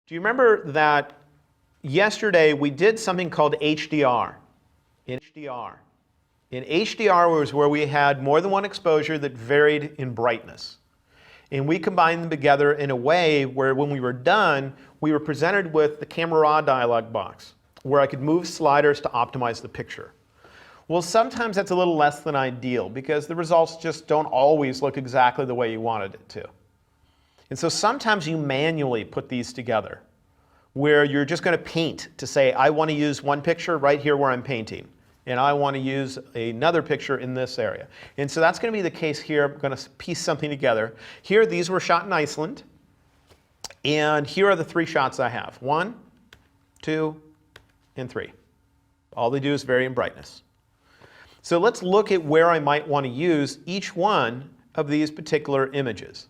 Do you remember that yesterday we did something called HDR? In HDR was where we had more than one exposure that varied in brightness. And we combined them together in a way where when we were done, we were presented with the camera raw dialog box, where I could move sliders to optimize the picture. Well, sometimes that's a little less than ideal because the results just don't always look exactly the way you wanted it to. And so sometimes you manually put these together, where you're just going to paint to say, I want to use one picture right here where I'm painting, and I want to use another picture in this area. And so that's going to be the case here. I'm going to piece something together. Here, these were shot in Iceland, and here are the 3 shots I have. 1, 2, and 3. All they do is vary in brightness. So let's look at where I might want to use each one of these particular images.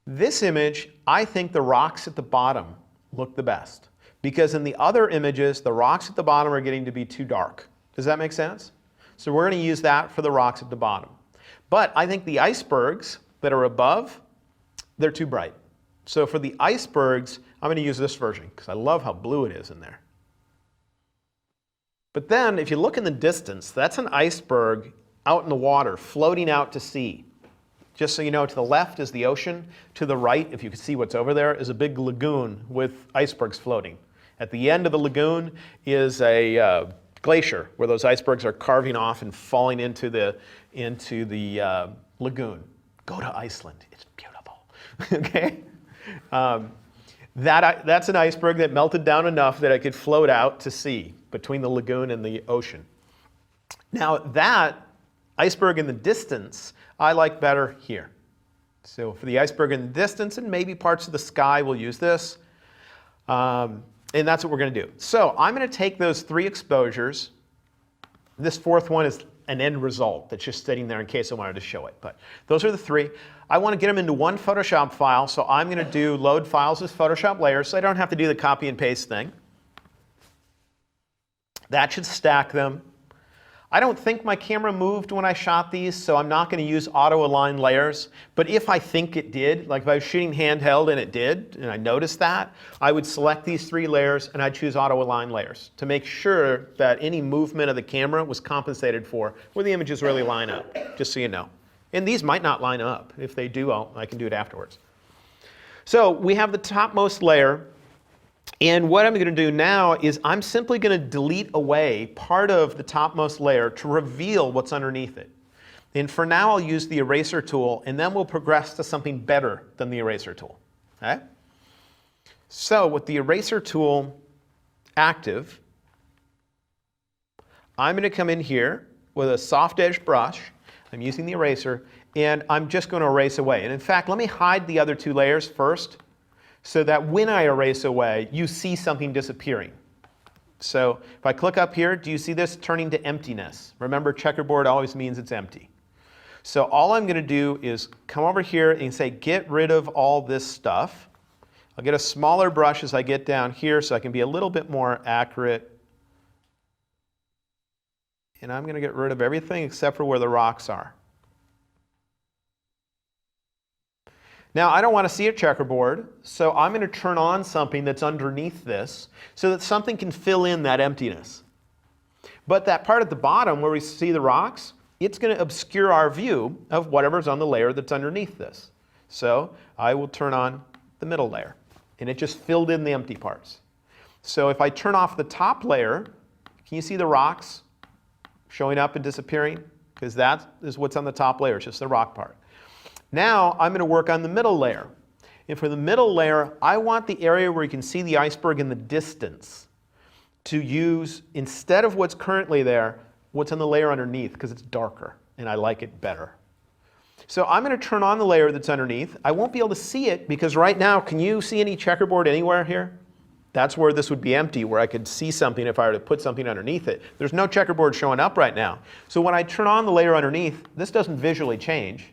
This image, I think the rocks at the bottom look the best, because in the other images, the rocks at the bottom are getting to be too dark. Does that make sense? So we're going to use that for the rocks at the bottom. But I think the icebergs that are above, they're too bright. So for the icebergs, I'm going to use this version because I love how blue it is in there. But then if you look in the distance, that's an iceberg out in the water, floating out to sea. Just so you know, to the left is the ocean. To the right, if you can see what's over there, is a big lagoon with icebergs floating. At the end of the lagoon is a glacier where those icebergs are carving off and falling into the lagoon. Go to Iceland. It's beautiful. Okay? That's an iceberg that melted down enough that it could float out to sea between the lagoon and the ocean. Now that iceberg in the distance, I like better here. So for the iceberg in the distance and maybe parts of the sky, we'll use this. And that's what we're going to do. So I'm going to take those 3 exposures. This 4th one is an end result that's just sitting there in case I wanted to show it. But those are the 3. I want to get them into one Photoshop file, so I'm going to do load files as Photoshop layers, so I don't have to do the copy and paste thing. That should stack them. I don't think my camera moved when I shot these, so I'm not going to use auto-align layers. But if I think it did, like if I was shooting handheld and it did, and I noticed that, I would select these 3 layers and I'd choose auto-align layers to make sure that any movement of the camera was compensated for where the images really line up, just so you know. And these might not line up. If they do, I can do it afterwards. So we have the topmost layer. And what I'm going to do now is I'm simply going to delete away part of the topmost layer to reveal what's underneath it. And for now, I'll use the eraser tool, and then we'll progress to something better than the eraser tool. Okay? So with the eraser tool active, I'm going to come in here with a soft edge brush. I'm using the eraser, and I'm just going to erase away. And in fact, let me hide the other 2 layers first, so that when I erase away, you see something disappearing. So if I click up here, do you see this turning to emptiness? Remember, checkerboard always means it's empty. So all I'm going to do is come over here and say, get rid of all this stuff. I'll get a smaller brush as I get down here so I can be a little bit more accurate. And I'm going to get rid of everything except for where the rocks are. Now, I don't want to see a checkerboard, so I'm going to turn on something that's underneath this so that something can fill in that emptiness. But that part at the bottom where we see the rocks, it's going to obscure our view of whatever's on the layer that's underneath this. So I will turn on the middle layer, and it just filled in the empty parts. So if I turn off the top layer, can you see the rocks showing up and disappearing? Because that is what's on the top layer, it's just the rock part. Now I'm going to work on the middle layer. And for the middle layer, I want the area where you can see the iceberg in the distance to use, instead of what's currently there, what's on the layer underneath, because it's darker and I like it better. So I'm going to turn on the layer that's underneath. I won't be able to see it because right now, can you see any checkerboard anywhere here? That's where this would be empty, where I could see something if I were to put something underneath it. There's no checkerboard showing up right now. So when I turn on the layer underneath, this doesn't visually change.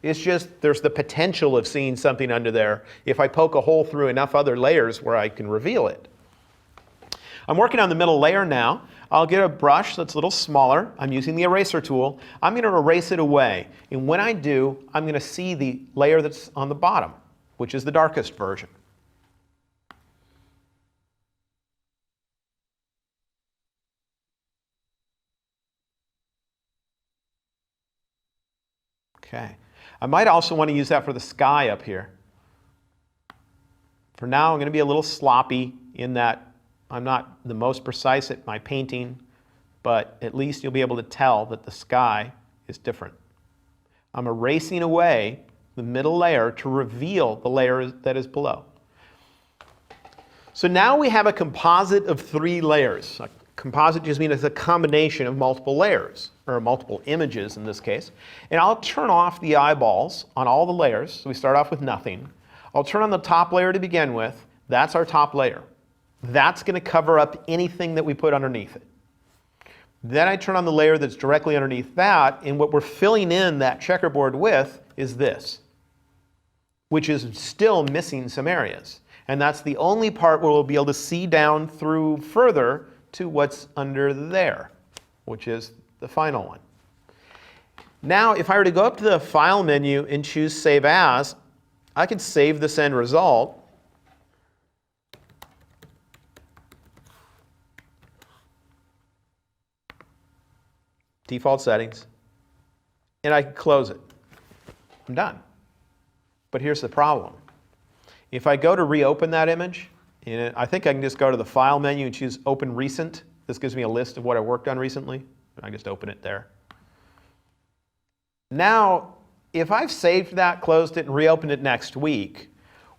It's just there's the potential of seeing something under there if I poke a hole through enough other layers where I can reveal it. I'm working on the middle layer now. I'll get a brush that's a little smaller. I'm using the eraser tool. I'm going to erase it away. And when I do, I'm going to see the layer that's on the bottom, which is the darkest version. Okay. I might also want to use that for the sky up here. For now, I'm going to be a little sloppy in that I'm not the most precise at my painting, but at least you'll be able to tell that the sky is different. I'm erasing away the middle layer to reveal the layer that is below. So now we have a composite of 3 layers. A composite just means it's a combination of multiple layers, or multiple images in this case. And I'll turn off the eyeballs on all the layers. So we start off with nothing. I'll turn on the top layer to begin with. That's our top layer. That's going to cover up anything that we put underneath it. Then I turn on the layer that's directly underneath that, and what we're filling in that checkerboard with is this, which is still missing some areas. And that's the only part where we'll be able to see down through further to what's under there, which is the final one. Now, if I were to go up to the File menu and choose Save As, I could save this end result. Default settings, and I can close it. I'm done. But here's the problem. If I go to reopen that image, and I think I can just go to the File menu and choose Open Recent. This gives me a list of what I worked on recently. I just open it there. Now, if I've saved that, closed it, and reopened it next week,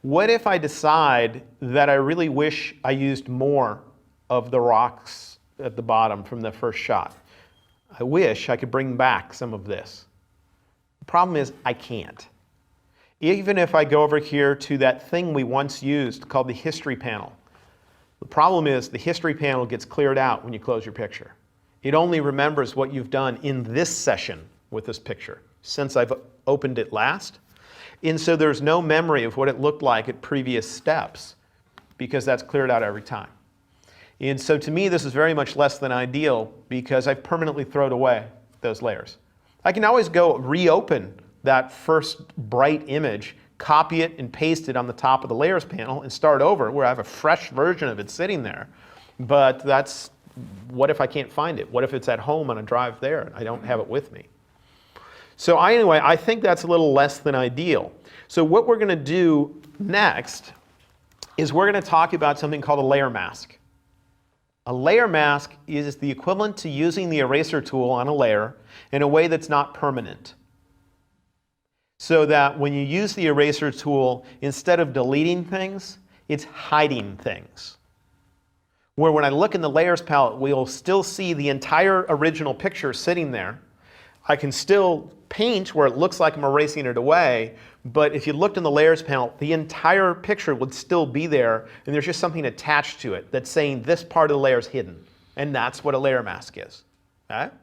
what if I decide that I really wish I used more of the rocks at the bottom from the first shot? I wish I could bring back some of this. The problem is I can't. Even if I go over here to that thing we once used called the History panel, the problem is the History panel gets cleared out when you close your picture. It only remembers what you've done in this session with this picture since I've opened it last. And so there's no memory of what it looked like at previous steps because that's cleared out every time. And so to me, this is very much less than ideal because I've permanently thrown away those layers. I can always go reopen that first bright image, copy it and paste it on the top of the Layers panel and start over where I have a fresh version of it sitting there. But that's, what if I can't find it? What if it's at home on a drive there and I don't have it with me? So anyway, I think that's a little less than ideal. So what we're going to do next is we're going to talk about something called a layer mask. A layer mask is the equivalent to using the eraser tool on a layer in a way that's not permanent. So that when you use the eraser tool, instead of deleting things, it's hiding things. Where when I look in the layers palette, we'll still see the entire original picture sitting there. I can still paint where it looks like I'm erasing it away, but if you looked in the layers panel, the entire picture would still be there, and there's just something attached to it that's saying this part of the layer is hidden. And that's what a layer mask is. Okay?